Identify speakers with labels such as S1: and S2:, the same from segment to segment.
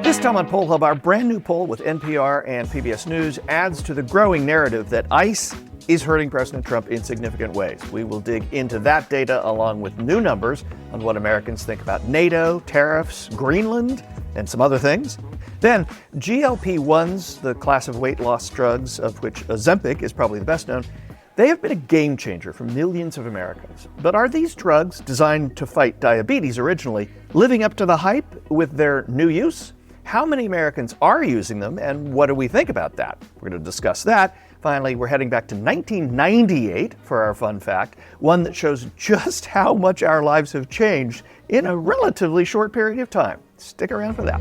S1: This time on Poll Hub, our brand new poll with NPR and PBS News adds to the growing narrative that ICE is hurting President Trump in significant ways. We will dig into that data along with new numbers on what Americans think about NATO, tariffs, Greenland, and some other things. Then GLP-1s, the class of weight loss drugs of which Ozempic is probably the best known, they have been a game changer for millions of Americans. But are these drugs, designed to fight diabetes originally, living up to the hype with their new use? How many Americans are using them, and what do we think about that? We're going to discuss that. Finally, we're heading back to 1998 for our fun fact, one that shows just how much our lives have changed in a relatively short period of time. Stick around for that.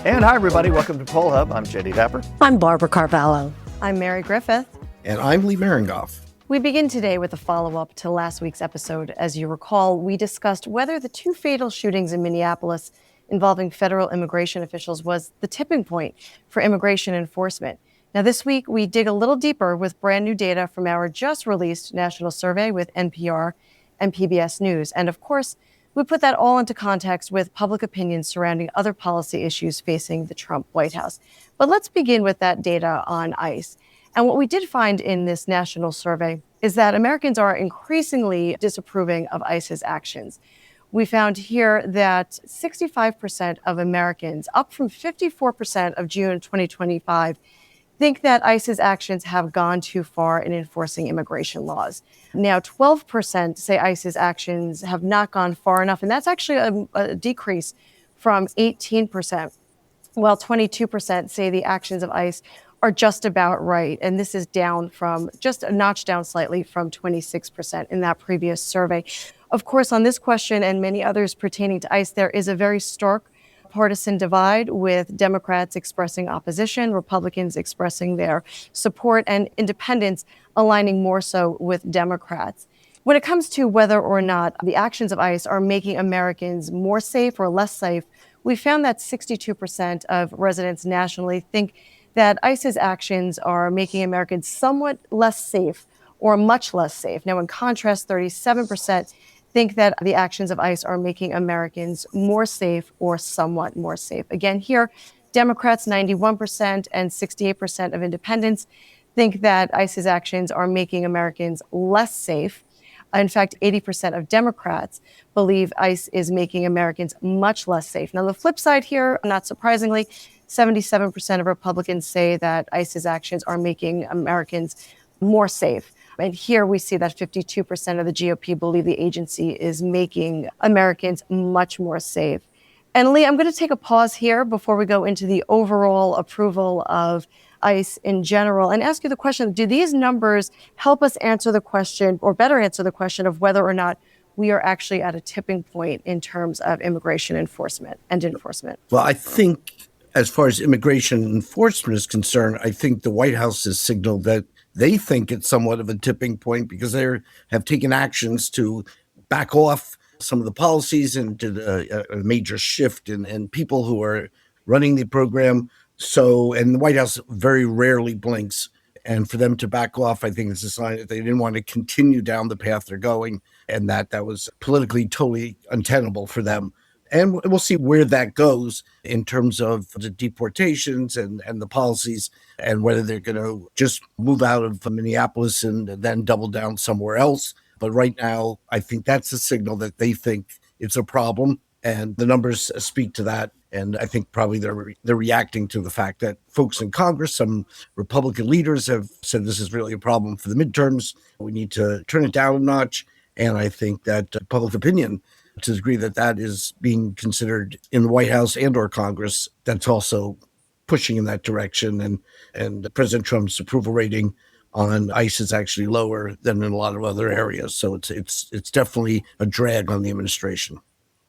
S1: And hi, everybody. Welcome to Poll Hub. I'm JD Dapper.
S2: I'm Barbara Carvalho.
S3: I'm Mary Griffith.
S4: And I'm Lee Maringoff.
S3: We begin today with a follow-up to last week's episode. As you recall, we discussed whether the two fatal shootings in Minneapolis involving federal immigration officials was the tipping point for immigration enforcement. Now, this week, we dig a little deeper with brand new data from our just-released national survey with NPR and PBS News. And of course, we put that all into context with public opinion surrounding other policy issues facing the Trump White House. But let's begin with that data on ICE. And what we did find in this national survey is that Americans are increasingly disapproving of ICE's actions. We found here that 65% of Americans, up from 54% of June 2025, think that ICE's actions have gone too far in enforcing immigration laws. Now, 12% say ICE's actions have not gone far enough, and that's actually a decrease from 18%, while 22% say the actions of ICE are just about right. And this is down from just a notch down slightly from 26% in that previous survey. Of course, on this question and many others pertaining to ICE, there is a very stark partisan divide, with Democrats expressing opposition, Republicans expressing their support, and independents aligning more so with Democrats. When it comes to whether or not the actions of ICE are making Americans more safe or less safe, we found that 62% of residents nationally think that ICE's actions are making Americans somewhat less safe or much less safe. Now, in contrast, 37% think that the actions of ICE are making Americans more safe or somewhat more safe. Again, here, Democrats, 91%, and 68% of independents think that ICE's actions are making Americans less safe. In fact, 80% of Democrats believe ICE is making Americans much less safe. Now, the flip side here, not surprisingly, 77% of Republicans say that ICE's actions are making Americans more safe. And here we see that 52% of the GOP believe the agency is making Americans much more safe. And Lee, I'm going to take a pause here before we go into the overall approval of ICE in general and ask you the question, do these numbers help us answer the question, or better answer the question, of whether or not we are actually at a tipping point in terms of immigration enforcement and enforcement?
S4: Well, I think as far as immigration enforcement is concerned, I think the White House has signaled that they think it's somewhat of a tipping point because they have taken actions to back off some of the policies and did a major shift in people who are running the program. So, and the White House very rarely blinks. And for them to back off, I think it's a sign that they didn't want to continue down the path they're going, and that was politically totally untenable for them. And we'll see where that goes in terms of the deportations and the policies, and whether they're going to just move out of Minneapolis and then double down somewhere else. But right now, I think that's a signal that they think it's a problem, and the numbers speak to that. And I think probably they're reacting to the fact that folks in Congress, some Republican leaders, have said this is really a problem for the midterms. We need to turn it down a notch. And I think that public opinion, to the degree that that is being considered in the White House and or Congress, that's also pushing in that direction. And President Trump's approval rating on ICE is actually lower than in a lot of other areas. So it's definitely a drag on the administration.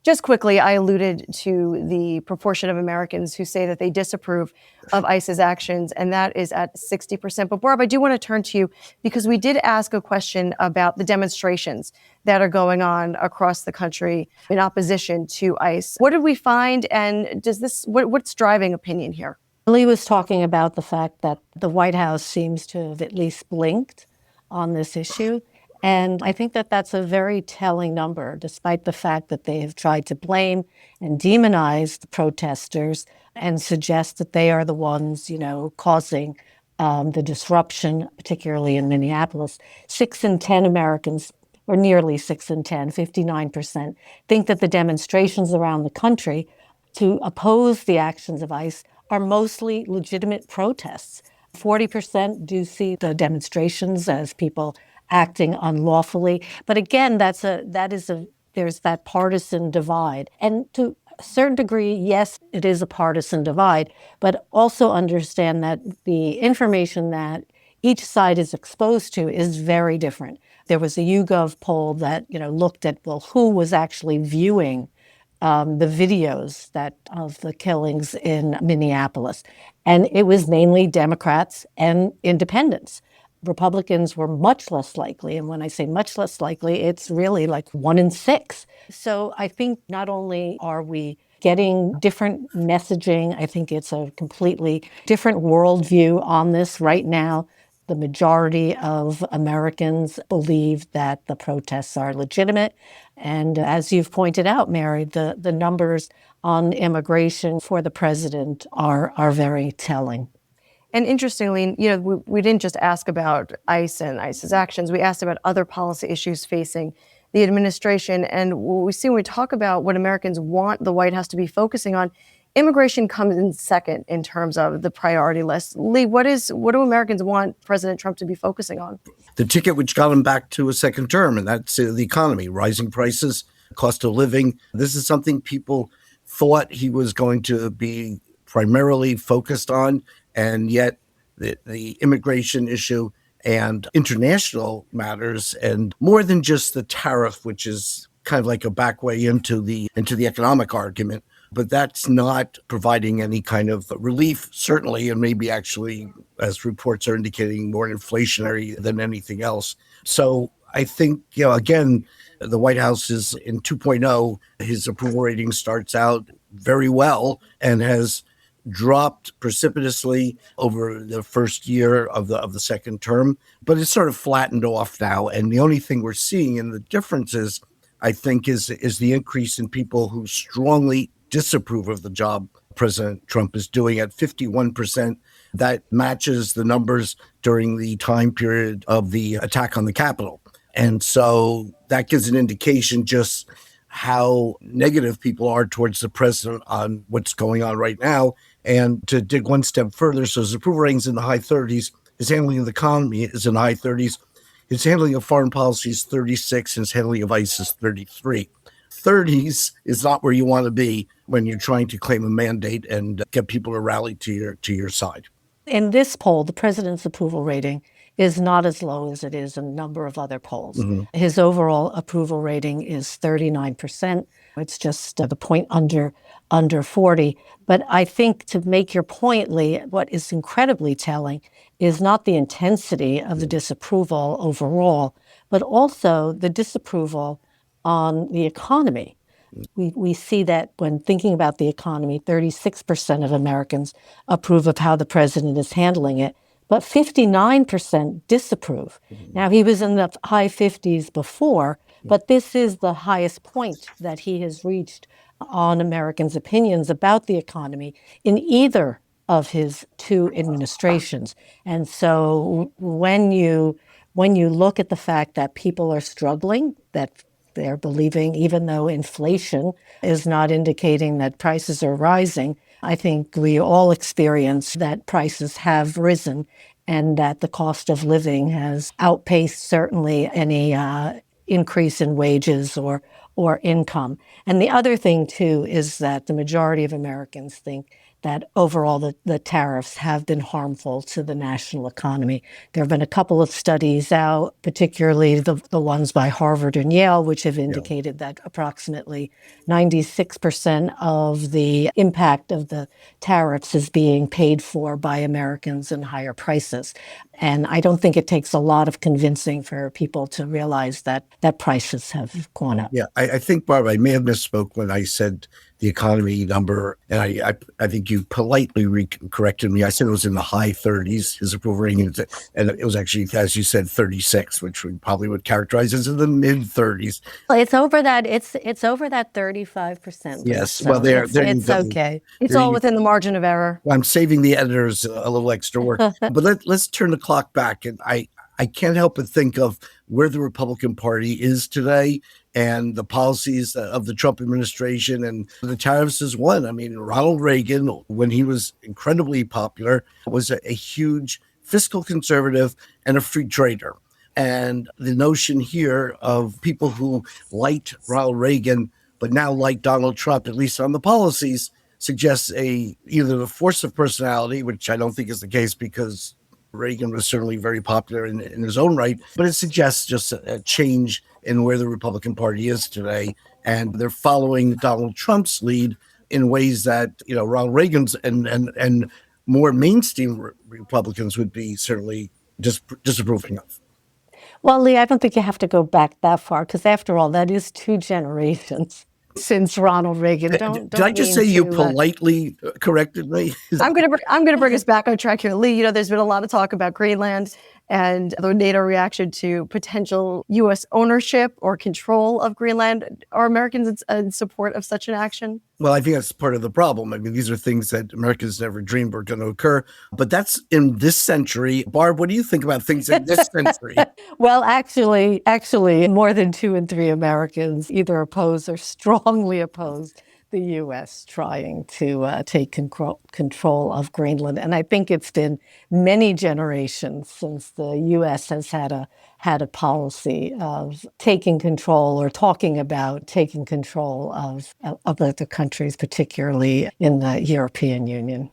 S3: Just quickly, I alluded to the proportion of Americans who say that they disapprove of ICE's actions, and that is at 60%. But Barb, I do want to turn to you because we did ask a question about the demonstrations that are going on across the country in opposition to ICE. What did we find, and what's driving opinion here?
S2: Lee was talking about the fact that the White House seems to have at least blinked on this issue. And I think that that's a very telling number, despite the fact that they have tried to blame and demonize the protesters and suggest that they are the ones, causing the disruption, particularly in Minneapolis. 6 in 10 Americans, or nearly 6 in 10, 59%, think that the demonstrations around the country to oppose the actions of ICE are mostly legitimate protests. 40% do see the demonstrations as people acting unlawfully. But again, there's that partisan divide. And to a certain degree, yes, it is a partisan divide, but also understand that the information that each side is exposed to is very different. There was a YouGov poll that looked at, well, who was actually viewing the videos of the killings in Minneapolis. And it was mainly Democrats and independents. Republicans were much less likely. And when I say much less likely, it's really like 1 in 6. So I think not only are we getting different messaging, I think it's a completely different worldview on this right now. The majority of Americans believe that the protests are legitimate. And as you've pointed out, Mary, the numbers on immigration for the president are very telling.
S3: And interestingly, we didn't just ask about ICE and ICE's actions. We asked about other policy issues facing the administration. And what we see when we talk about what Americans want the White House to be focusing on, immigration comes in second in terms of the priority list. Lee, what do Americans want President Trump to be focusing on?
S4: The ticket which got him back to a second term, and that's the economy, rising prices, cost of living. This is something people thought he was going to be primarily focused on, and yet the immigration issue and international matters, and more than just the tariff, which is kind of like a back way into the economic argument. But that's not providing any kind of relief, certainly, and maybe actually, as reports are indicating, more inflationary than anything else. So I think, again, the White House is in 2.0. His approval rating starts out very well and has dropped precipitously over the first year of the second term, but it's sort of flattened off now. And the only thing we're seeing in the differences, I think, is the increase in people who strongly disapprove of the job President Trump is doing at 51%. That matches the numbers during the time period of the attack on the Capitol. And so that gives an indication just how negative people are towards the president on what's going on right now. And to dig one step further, so his approval rating's in the high 30s, his handling of the economy is in the high 30s, his handling of foreign policy is 36, and his handling of ICE is 33. 30s is not where you want to be when you're trying to claim a mandate and get people to rally to your side.
S2: In this poll, the president's approval rating is not as low as it is in a number of other polls. Mm-hmm. His overall approval rating is 39%. It's just the point under 40. But I think, to make your point, Lee, what is incredibly telling is not the intensity of the disapproval overall, but also the disapproval on the economy. We see that when thinking about the economy, 36% of Americans approve of how the president is handling it, but 59% disapprove. Mm-hmm. Now, he was in the high 50s before, but this is the highest point that he has reached on Americans' opinions about the economy in either of his two administrations. And so when you look at the fact that people are struggling, that they're believing, even though inflation is not indicating that prices are rising, I think we all experience that prices have risen and that the cost of living has outpaced certainly any increase in wages or income. And the other thing, too, is that the majority of Americans think that overall the tariffs have been harmful to the national economy. There have been a couple of studies out, particularly the ones by Harvard and Yale, which have indicated that approximately 96% of the impact of the tariffs is being paid for by Americans in higher prices. And I don't think it takes a lot of convincing for people to realize that prices have gone up.
S4: Yeah, I think, Barbara, I may have misspoke when I said the economy number. And I think you politely corrected me. I said it was in the high 30s, his approval rating, and it was actually, as you said, 36, which we probably would characterize as in the mid 30s.
S2: Well, it's over that. It's over that 35%.
S4: Yes.
S2: So
S4: Well, there you
S2: it's
S4: go.
S2: okay.
S3: It's all within the margin of error.
S4: I'm saving the editors a little extra work, but let's turn the clock back. And I can't help but think of where the Republican Party is today and the policies of the Trump administration, and the tariffs is one. I mean, Ronald Reagan, when he was incredibly popular, was a huge fiscal conservative and a free trader. And the notion here of people who liked Ronald Reagan but now like Donald Trump, at least on the policies, suggests either the force of personality, which I don't think is the case because Reagan was certainly very popular in his own right, but it suggests just a change in where the Republican Party is today. And they're following Donald Trump's lead in ways that, Ronald Reagan's and more mainstream Republicans would be certainly disapproving of.
S2: Well, Lee, I don't think you have to go back that far because, after all, that is 2 generations since Ronald Reagan.
S4: Did I just say you politely corrected me?
S3: I'm gonna bring us back on track here, Lee. There's been a lot of talk about Greenland and the NATO reaction to potential U.S. ownership or control of Greenland. Are Americans in support of such an action?
S4: Well, I think that's part of the problem. I mean, these are things that Americans never dreamed were going to occur, but that's in this century. Barb, what do you think about things in this century?
S2: Well, actually, more than 2 in 3 Americans either oppose or strongly oppose the U.S. trying to take control of Greenland. And I think it's been many generations since the U.S. has had a policy of taking control or talking about taking control of other countries, particularly in the European Union.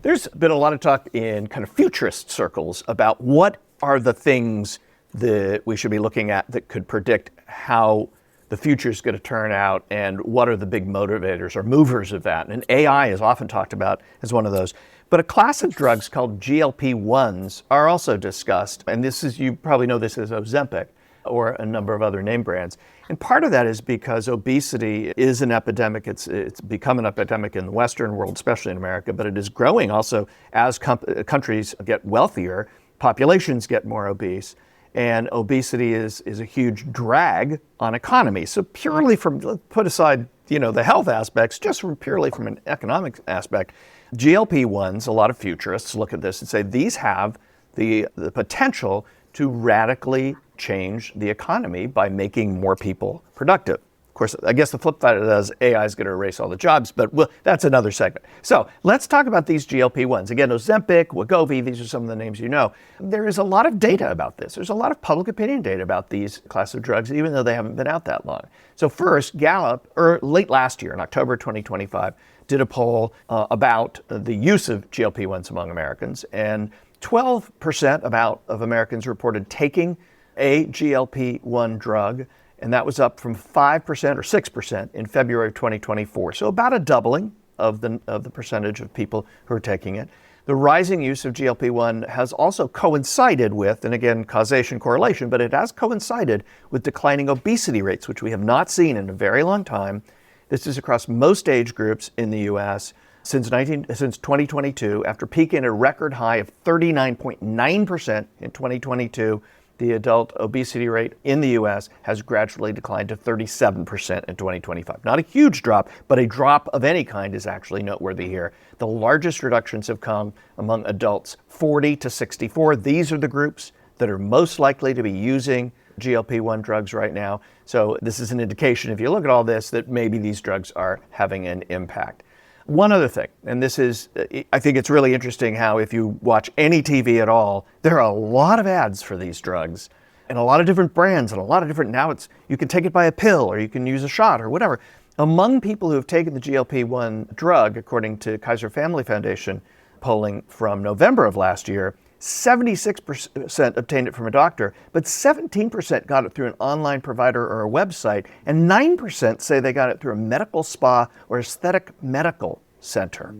S1: There's been a lot of talk in kind of futurist circles about what are the things that we should be looking at that could predict how the future is going to turn out, and what are the big motivators or movers of that. And AI is often talked about as one of those. But a class of drugs called GLP-1s are also discussed. And you probably know this as Ozempic or a number of other name brands. And part of that is because obesity is an epidemic. It's become an epidemic in the Western world, especially in America, but it is growing also as countries get wealthier, populations get more obese. And obesity is a huge drag on economy. So purely put aside, the health aspects, just purely from an economic aspect, GLP-1s, a lot of futurists look at this and say these have the potential to radically change the economy by making more people productive. Of course, I guess the flip side of that is AI is going to erase all the jobs, but that's another segment. So let's talk about these GLP-1s. Again, Ozempic, Wegovy, these are some of the names you know. There is a lot of data about this. There's a lot of public opinion data about these class of drugs, even though they haven't been out that long. So first, Gallup, late last year, in October 2025, did a poll about the use of GLP-1s among Americans, and 12% of Americans reported taking a GLP-1 drug, and that was up from 5% or 6% in February of 2024. So about a doubling of the percentage of people who are taking it. The rising use of GLP-1 has also coincided with, and again, causation, correlation, but it has coincided with declining obesity rates, which we have not seen in a very long time. This is across most age groups in the U.S. since 2022, after peaking at a record high of 39.9% in 2022. The adult obesity rate in the U.S. has gradually declined to 37% in 2025. Not a huge drop, but a drop of any kind is actually noteworthy here. The largest reductions have come among adults 40 to 64. These are the groups that are most likely to be using GLP-1 drugs right now. So this is an indication, if you look at all this, that maybe these drugs are having an impact. One other thing, and this is, I think it's really interesting how if you watch any TV at all, there are a lot of ads for these drugs and a lot of different brands and a lot of different, you can take it by a pill or you can use a shot or whatever. Among people who have taken the GLP-1 drug, according to Kaiser Family Foundation polling from November of last year, 76% obtained it from a doctor, but 17% got it through an online provider or a website, and 9% say they got it through a medical spa or aesthetic medical center.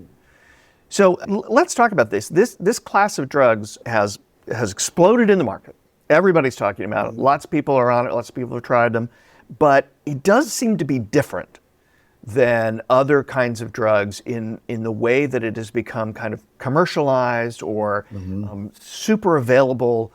S1: So let's talk about this. This class of drugs has exploded in the market. Everybody's talking about it. Lots of people are on it. Lots of people have tried them. But it does seem to be different than other kinds of drugs in the way that it has become kind of commercialized or super available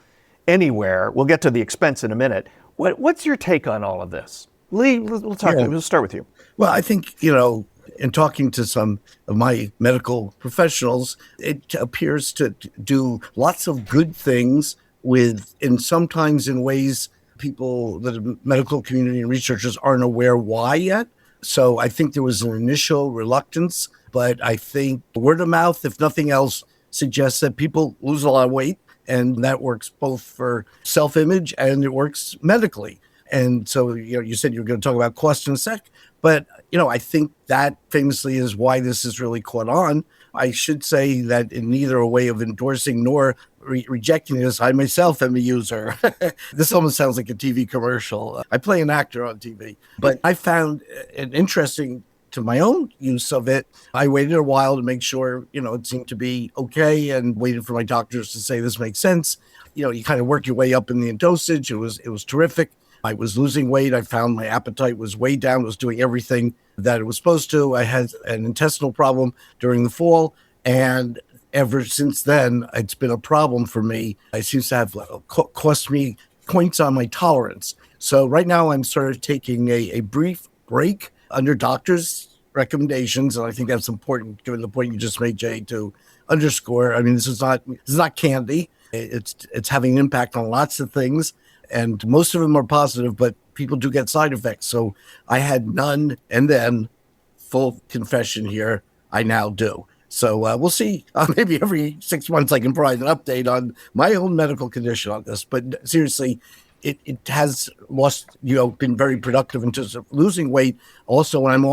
S1: anywhere. We'll get to the expense in a minute. What's your take on all of this? Lee, we'll start with you.
S4: Well, I think, in talking to some of my medical professionals, it appears to do lots of good things and sometimes in ways people, the medical community and researchers aren't aware why yet. So I think there was an initial reluctance, but I think word of mouth, if nothing else, suggests that people lose a lot of weight, and that works both for self-image and it works medically. And so, you said you were going to talk about cost in a sec, but, I think that famously is why this has really caught on. I should say that in neither a way of endorsing nor rejecting this, I myself am a user. This almost sounds like a TV commercial. I play an actor on TV, but I found it interesting to my own use of it. I waited a while to make sure, it seemed to be okay, and waited for my doctors to say this makes sense. You kind of work your way up in the dosage. It was terrific. I was losing weight. I found my appetite was way down. It was doing everything that it was supposed to. I had an intestinal problem during the fall, and ever since then, it's been a problem for me. It seems to have cost me points on my tolerance. So right now I'm sort of taking a brief break under doctors' recommendations, and I think that's important given the point you just made, Jay, to underscore. I mean, this is not candy. It's having an impact on lots of things, and most of them are positive, but people do get side effects. So I had none, and then, full confession here, I now do. So we'll see. Maybe every 6 months I can provide an update on my own medical condition on this. But seriously, it has been very productive in terms of losing weight. Also, when I'm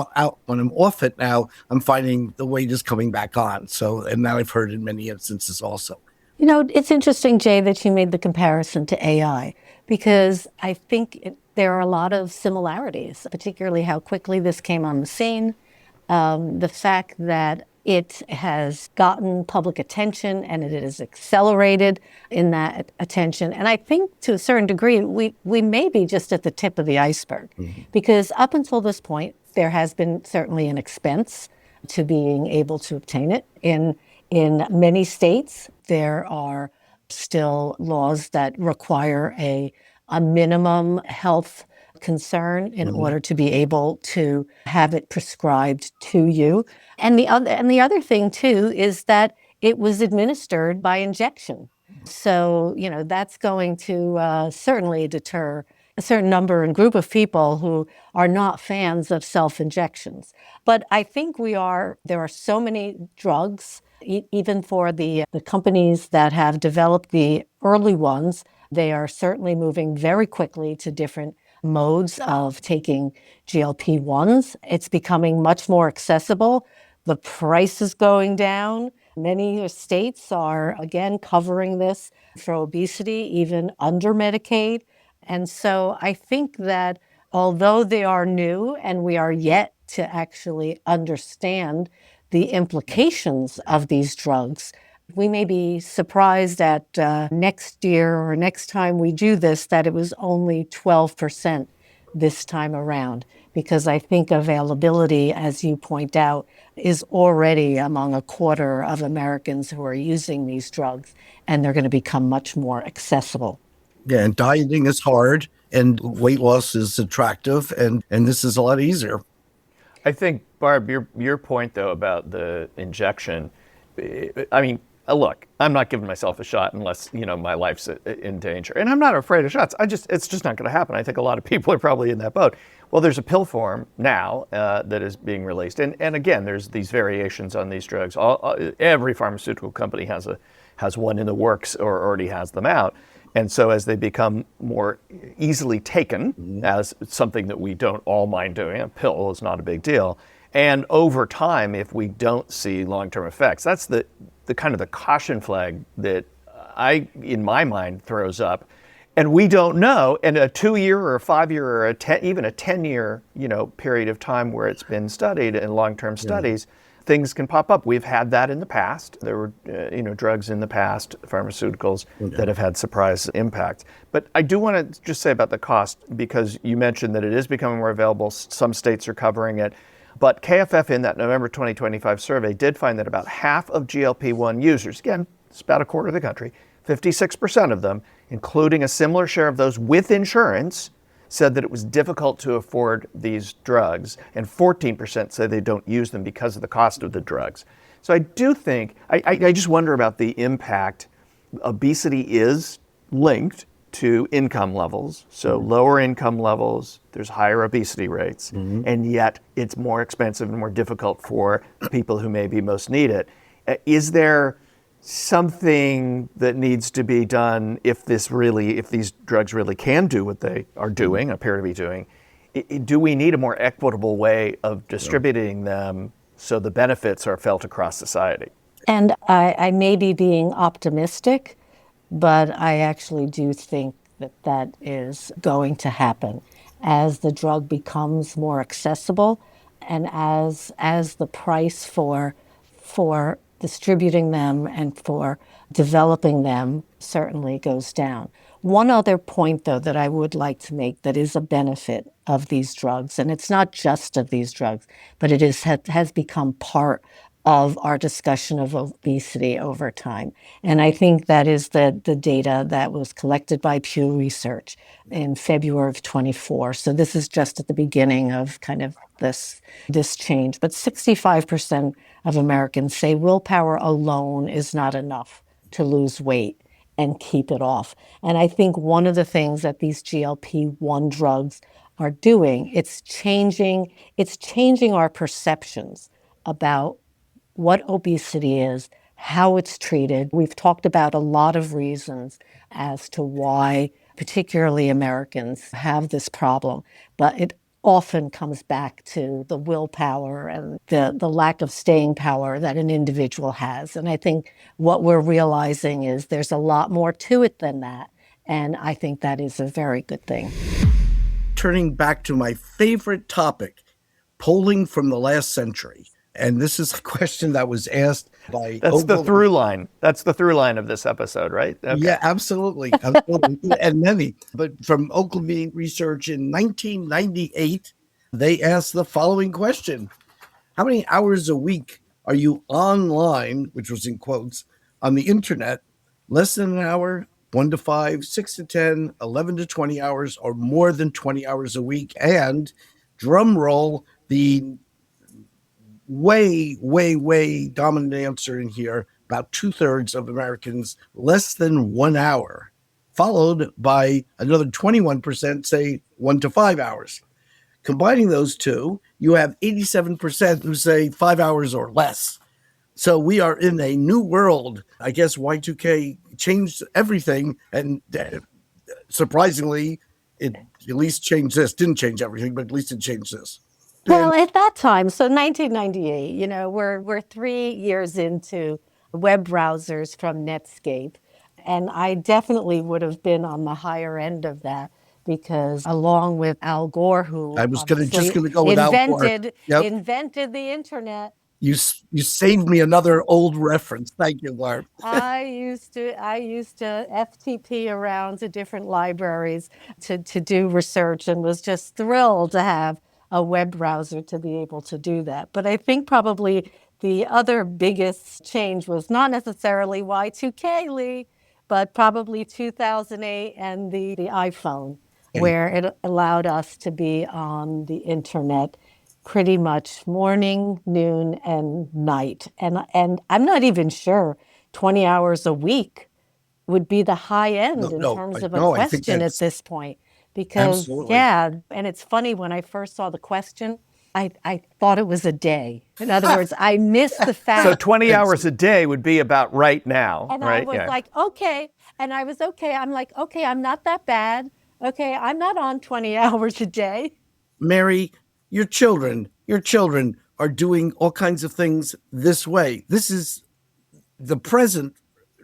S4: off it now, I'm finding the weight is coming back on. So, and that I've heard in many instances also.
S2: It's interesting, Jay, that you made the comparison to AI, because I think there are a lot of similarities, particularly how quickly this came on the scene, the fact that it has gotten public attention and it is accelerated in that attention. And I think to a certain degree, we may be just at the tip of the iceberg, because up until this point, there has been certainly an expense to being able to obtain it. In many states, there are still laws that require a minimum health concern in order to be able to have it prescribed to you. And the other thing too is that it was administered by injection. So, that's going to certainly deter a certain number and group of people who are not fans of self-injections. But I think there are so many drugs, even for the companies that have developed the early ones, they are certainly moving very quickly to different modes of taking GLP-1s. It's becoming much more accessible. The price is going down. Many states are, again, covering this for obesity, even under Medicaid. And so I think that although they are new and we are yet to actually understand the implications of these drugs, we may be surprised at next year or next time we do this that it was only 12% this time around, because I think availability, as you point out, is already among a quarter of Americans who are using these drugs, and they're going to become much more accessible.
S4: Yeah, and dieting is hard, and weight loss is attractive, and this is a lot easier.
S1: I think, Barb, your point, though, about the injection, I mean, look, I'm not giving myself a shot unless, my life's in danger. And I'm not afraid of shots. It's just not going to happen. I think a lot of people are probably in that boat. Well, there's a pill form now that is being released. And again, there's these variations on these drugs. Every pharmaceutical company has one in the works or already has them out. And so as they become more easily taken as something that we don't all mind doing, a pill is not a big deal. And over time, if we don't see long-term effects, that's the kind of the caution flag that in my mind, throws up. And we don't know, in a 2-year or a 5-year or even a 10-year, period of time where it's been studied in long-term studies, things can pop up. We've had that in the past. There were, drugs in the past, pharmaceuticals that have had surprise impact. But I do want to just say about the cost, because you mentioned that it is becoming more available. Some states are covering it. But KFF in that November 2025 survey did find that about half of GLP-1 users, again, it's about a quarter of the country, 56% of them, including a similar share of those with insurance, said that it was difficult to afford these drugs, and 14% said they don't use them because of the cost of the drugs. So I do think, I just wonder about the impact. Obesity is linked to income levels. So lower income levels, there's higher obesity rates, and yet it's more expensive and more difficult for people who maybe most need it. Is there something that needs to be done if these drugs really can do what they are doing, appear to be doing? Do we need a more equitable way of distributing them so the benefits are felt across society?
S2: And I may be being optimistic, but I actually do think that that is going to happen as the drug becomes more accessible and as the price for distributing them and for developing them certainly goes down. One other point, though, that I would like to make that is a benefit of these drugs, and it's not just of these drugs, but it has become part of our discussion of obesity over time. And I think that is the data that was collected by Pew Research in February of 24. So this is just at the beginning of kind of this change. But 65% of Americans say willpower alone is not enough to lose weight and keep it off. And I think one of the things that these GLP-1 drugs are doing, it's changing our perceptions about what obesity is, how it's treated. We've talked about a lot of reasons as to why particularly Americans have this problem, but it often comes back to the willpower and the lack of staying power that an individual has. And I think what we're realizing is there's a lot more to it than that. And I think that is a very good thing.
S4: Turning back to my favorite topic, polling from the last century. And this is a question that was asked by...
S1: That's the through line. That's the through line of this episode, right? Okay.
S4: Yeah, absolutely. And many. But from Ogilvy Research in 1998, they asked the following question. How many hours a week are you online, which was in quotes, on the internet? Less than an hour, 1 to 5, 6 to 10, 11 to 20 hours, or more than 20 hours a week? And drum roll, the way dominant answer in here, about 2/3 of Americans, less than 1 hour, followed by another 21% say 1 to 5 hours. Combining those two, you have 87% who say 5 hours or less. So we are in a new world. I guess Y2K changed everything, and surprisingly, it at least changed this. Didn't change everything, but at least it changed this.
S2: Well, at that time, so 1998, we're 3 years into web browsers from Netscape. And I definitely would have been on the higher end of that because along with Al Gore, who
S4: I was just going to go with Al Gore.
S2: Invented the internet.
S4: You saved me another old reference. Thank you, Barb.
S2: I used to FTP around to different libraries to do research and was just thrilled to have a web browser to be able to do that. But I think probably the other biggest change was not necessarily Y2K, Lee, but probably 2008 and the iPhone, where it allowed us to be on the internet pretty much morning, noon, and night. And I'm not even sure 20 hours a week would be the high end in terms of a question at this point. Because,
S4: absolutely.
S2: And it's funny, when I first saw the question, I thought it was a day. In other words, I missed the fact.
S1: So 20 hours a day would be about right now,
S2: and
S1: right?
S2: I was like, okay. And I was okay. I'm like, okay, I'm not that bad. Okay, I'm not on 20 hours a day.
S4: Mary, your children are doing all kinds of things this way. This is the present,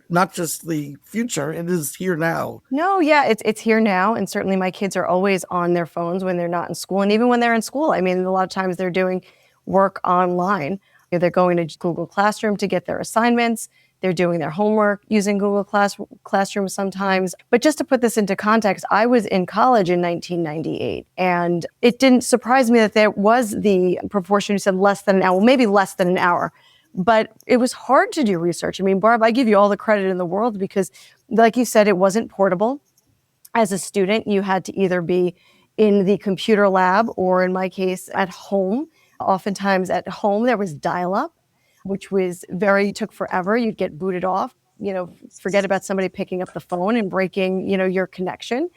S4: not just the future. It is here now.
S3: No, yeah, it's here now. And certainly my kids are always on their phones when they're not in school. And even when they're in school, I mean, a lot of times they're doing work online. They're going to Google Classroom to get their assignments. They're doing their homework using Google Classroom sometimes. But just to put this into context, I was in college in 1998, and it didn't surprise me that there was the proportion who said less than an hour, maybe less than an hour. But it was hard to do research. I mean, Barb, I give you all the credit in the world because, like you said, it wasn't portable. As a student, you had to either be in the computer lab or, in my case, at home. Oftentimes at home, there was dial-up, which took forever. You'd get booted off, forget about somebody picking up the phone and breaking, your connection.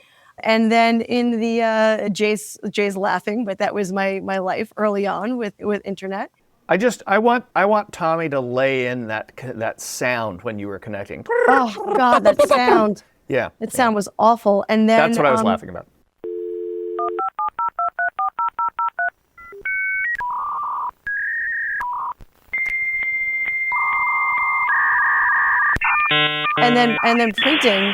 S3: And then in the, Jay's laughing, but that was my life early on with internet.
S1: I want Tommy to lay in that sound when you were connecting.
S3: Oh God, that sound.
S1: Yeah.
S3: That sound was awful. And then
S1: that's what I was laughing about.
S3: And then printing,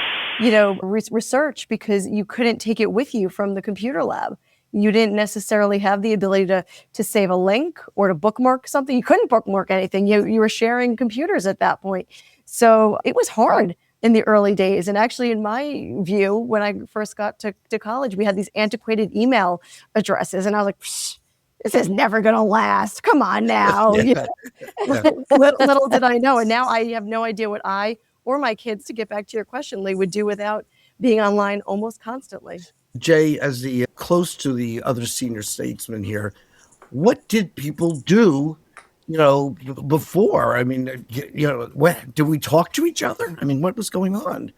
S3: research, because you couldn't take it with you from the computer lab. You didn't necessarily have the ability to save a link or to bookmark something. You couldn't bookmark anything. You were sharing computers at that point. So it was hard in the early days. And actually, in my view, when I first got to college, we had these antiquated email addresses. And I was like, this is never going to last. Come on now.
S4: Yeah.
S3: Little did I know. And now I have no idea what I or my kids, to get back to your question, Lee, would do without being online almost constantly.
S4: Jay, as the close to the other senior statesman here, what did people do, before? I mean, did we talk to each other? I mean, what was going on?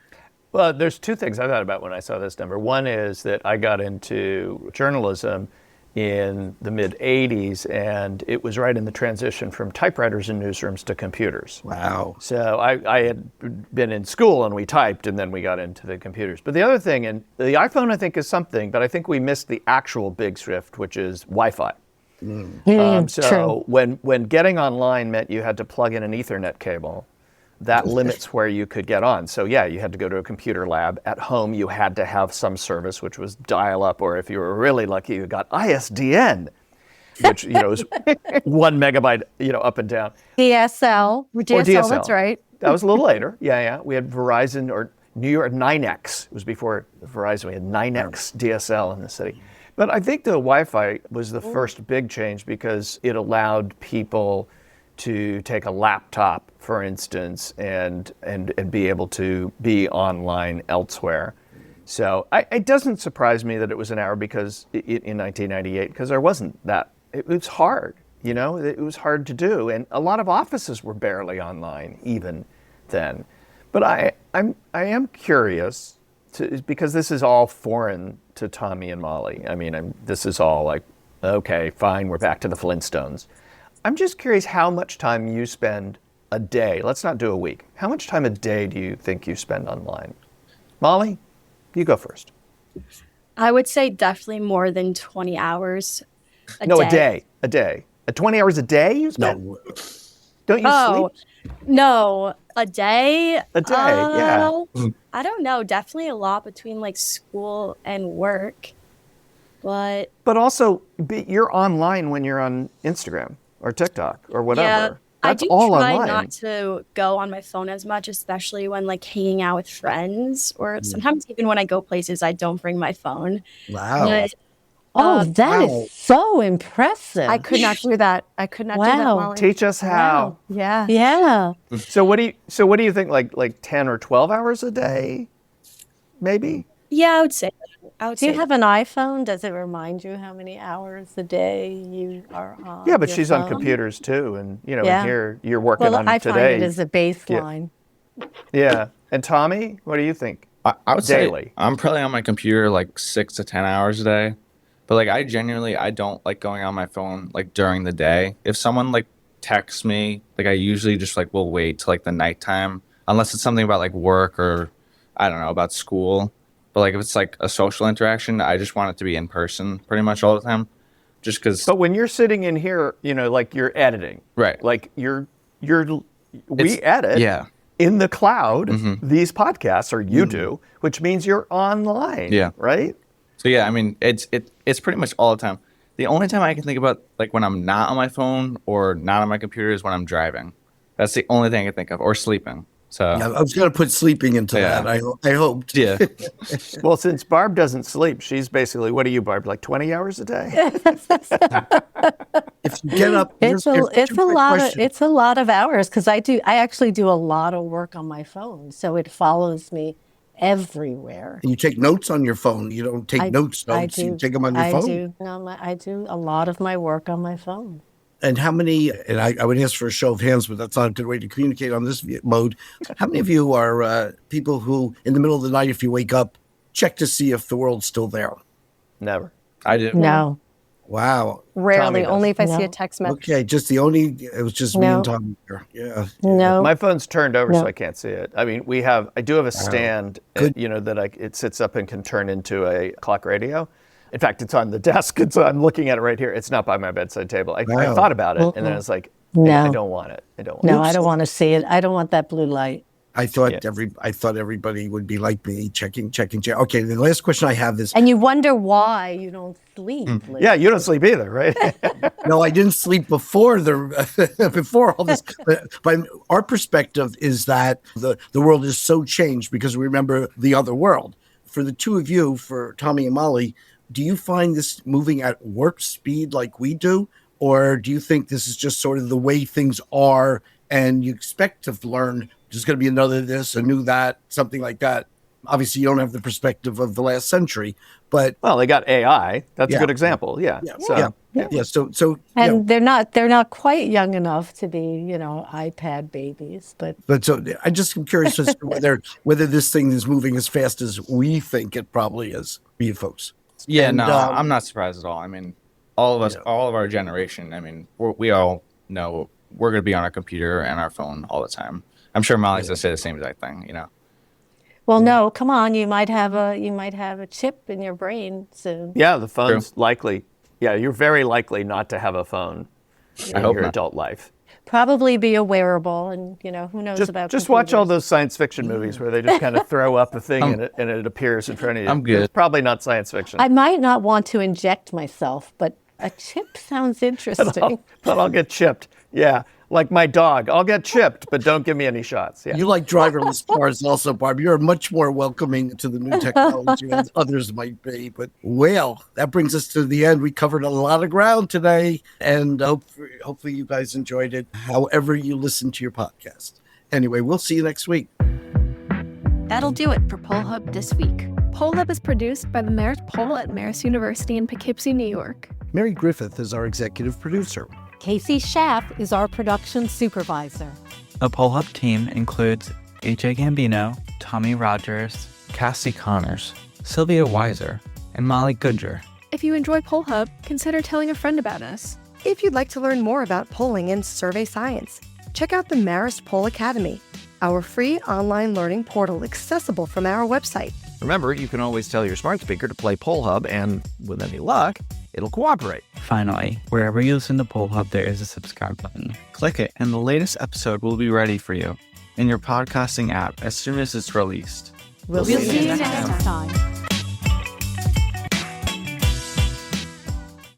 S1: Well, there's two things I thought about when I saw this number. One is that I got into journalism in the mid 80s, and it was right in the transition from typewriters in newsrooms to computers.
S4: Wow.
S1: So I had been in school and we typed, and then we got into the computers. But the other thing, and the iPhone I think is something, but I think we missed the actual big shift, which is Wi-Fi. So when getting online meant you had to plug in an Ethernet cable, that limits where you could get on. So yeah, you had to go to a computer lab. At home, you had to have some service, which was dial-up, or if you were really lucky, you got ISDN, which is 1 megabyte, up and down.
S3: DSL.
S1: Or DSL.
S3: That's right.
S1: That was a little later. Yeah. We had Verizon or New York 9X. It was before Verizon. We had 9X DSL in the city. But I think the Wi-Fi was the first big change because it allowed people to take a laptop, for instance, and be able to be online elsewhere. So it doesn't surprise me that it was an hour because in 1998, because there wasn't that. It was hard, it was hard to do. And a lot of offices were barely online even then. But I am curious, because this is all foreign to Tommy and Molly. I mean, this is all like, okay, fine, we're back to the Flintstones. I'm just curious how much time you spend a day. Let's not do a week. How much time a day do you think you spend online? Molly, you go first.
S5: I would say definitely more than 20 hours a day.
S1: No, a day. 20 hours a day you spend?
S4: No.
S1: Don't you sleep?
S5: No, a day?
S1: A day, yeah.
S5: I don't know. Definitely a lot between like school and work. But
S1: also, you're online when you're on Instagram or TikTok or whatever.
S5: Yeah,
S1: That's
S5: I do
S1: all
S5: try
S1: online.
S5: not to go on my phone as much, especially when like hanging out with friends, or sometimes even when I go places, I don't bring my phone.
S4: Wow.
S5: But,
S2: that is so impressive.
S3: I could not do that. I could not do that,
S2: Wow.
S3: Molly.
S1: Teach us how.
S3: Yeah.
S2: Yeah.
S1: So what do you think, like 10 or 12 hours a day? Maybe?
S5: yeah, I would say.
S2: Do you have an iPhone? Does it remind you how many hours a day you are on?
S1: Yeah, but
S2: your
S1: she's on
S2: phone?
S1: computers too, and
S2: Yeah.
S1: and here you're working
S2: Well,
S1: on
S2: I
S1: today.
S2: find it as a baseline.
S1: Yeah. And Tommy, what do you think?
S6: I would
S1: Daily.
S6: say I'm probably on my computer like 6 to 10 hours a day. But like I don't like going on my phone like during the day. If someone like texts me, like I usually just like will wait till like the nighttime, unless it's something about like work or I don't know, about school. But like if it's like a social interaction, I just want it to be in person pretty much all the time. Just because.
S1: But when you're sitting in here, like you're editing.
S6: Right.
S1: Like we edit.
S6: Yeah.
S1: In the cloud, these podcasts, or you do, which means you're online.
S6: Yeah.
S1: Right?
S6: So yeah, I mean it's pretty much all the time. The only time I can think about like when I'm not on my phone or not on my computer is when I'm driving. That's the only thing I can think of, or sleeping. So
S4: Yeah, I was going to put sleeping into
S6: Yeah.
S4: that. I hoped.
S6: yeah,
S1: Well, since Barb doesn't sleep, she's basically, what are you, Barb, like 20 hours a day?
S4: If you get up,
S2: It's
S4: here's
S2: a
S4: two quick
S2: lot of
S4: questions.
S2: it's a lot of hours because I actually do a lot of work on my phone, so it follows me everywhere.
S4: And you take notes on your phone. You don't take notes.
S2: I
S4: You
S2: do.
S4: take them on your
S2: I
S4: phone.
S2: do. No, I do a lot of my work on my phone.
S4: And how many, and I would ask for a show of hands, but that's not a good way to communicate on this mode. How many of you are people who, in the middle of the night, if you wake up, check to see if the world's still there?
S1: Never.
S6: I do.
S2: No,
S4: Wow.
S3: Rarely,
S1: does.
S3: only if I see a
S2: No.
S3: text message.
S4: Okay, it was just me
S2: No.
S4: and Tom here. Yeah.
S2: no.
S1: My phone's turned over, so
S2: No.
S1: I can't see it. I mean, I do have a stand,
S4: Good.
S1: that it sits up and can turn into a clock radio. In fact, it's on the desk. I'm looking at it right here. It's not by my bedside table. I
S4: Wow.
S1: thought about it, and then I was like,
S2: No.
S1: I don't want it. I don't want
S2: No,
S1: it.
S2: I don't want to see it. I don't want that blue light.
S4: I thought
S1: Yeah.
S4: I thought everybody would be like me, checking. Okay, the last question I have is
S2: And you wonder why you don't sleep. Liz.
S1: Yeah, you don't sleep either, right?
S4: no, I didn't sleep before before all this. But our perspective is that the world is so changed because we remember the other world. For the two of you, for Tommy and Molly, do you find this moving at warp speed like we do? Or do you think this is just sort of the way things are and you expect to learn there's going to be another this, a new that, something like that? Obviously, you don't have the perspective of the last century, but
S1: Well, they got AI. That's
S4: Yeah.
S1: a good example. Yeah.
S4: yeah,
S1: So,
S4: yeah. So
S2: And they're not quite young enough to be, iPad babies, but
S4: But so I just am curious as to whether this thing is moving as fast as we think it probably is, for you folks.
S6: Yeah,
S4: And,
S6: no, I'm not surprised at all. I mean, all of us, all of our generation. I mean, we all know we're going to be on our computer and our phone all the time. I'm sure Molly's going to say the same exact thing.
S2: well, no, come on, you might have a chip in your brain soon.
S1: yeah, the phone's likely. Yeah, you're very likely not to have a phone in
S6: hope
S1: your
S6: not.
S1: adult life.
S2: Probably be a wearable, and who knows about
S1: Just watch all
S2: computers.
S1: those science fiction movies where they just kind of throw up a thing and it appears in front of you.
S6: I'm good.
S1: It's probably not science fiction.
S2: I might not want to inject myself, but a chip sounds interesting.
S1: But I'll get chipped. Yeah, like my dog. I'll get chipped, but don't give me any shots. Yeah.
S4: You like driverless cars also, Barb. You're much more welcoming to the new technology than others might be. But, well, that brings us to the end. We covered a lot of ground today, and hopefully you guys enjoyed it, however you listen to your podcast. Anyway, we'll see you next week.
S7: That'll do it for Poll Hub this week. Poll Hub is produced by the Marist Poll at Marist University in Poughkeepsie, New York.
S8: Mary Griffith is our executive producer.
S2: Casey Schaff is our production supervisor.
S9: The Poll Hub team includes AJ Gambino, Tommy Rogers,
S10: Cassie Connors, Sylvia Weiser, and Molly Goodger.
S7: If you enjoy Poll Hub, consider telling a friend about us.
S3: If you'd like to learn more about polling and survey science, check out the Marist Poll Academy, our free online learning portal accessible from our website.
S8: Remember, you can always tell your smart speaker to play Poll Hub, and with any luck, it'll cooperate.
S9: Finally, wherever you listen to Poll Hub, there is a subscribe button. Click it, and the latest episode will be ready for you in your podcasting app as soon as it's released.
S2: We'll see you next time.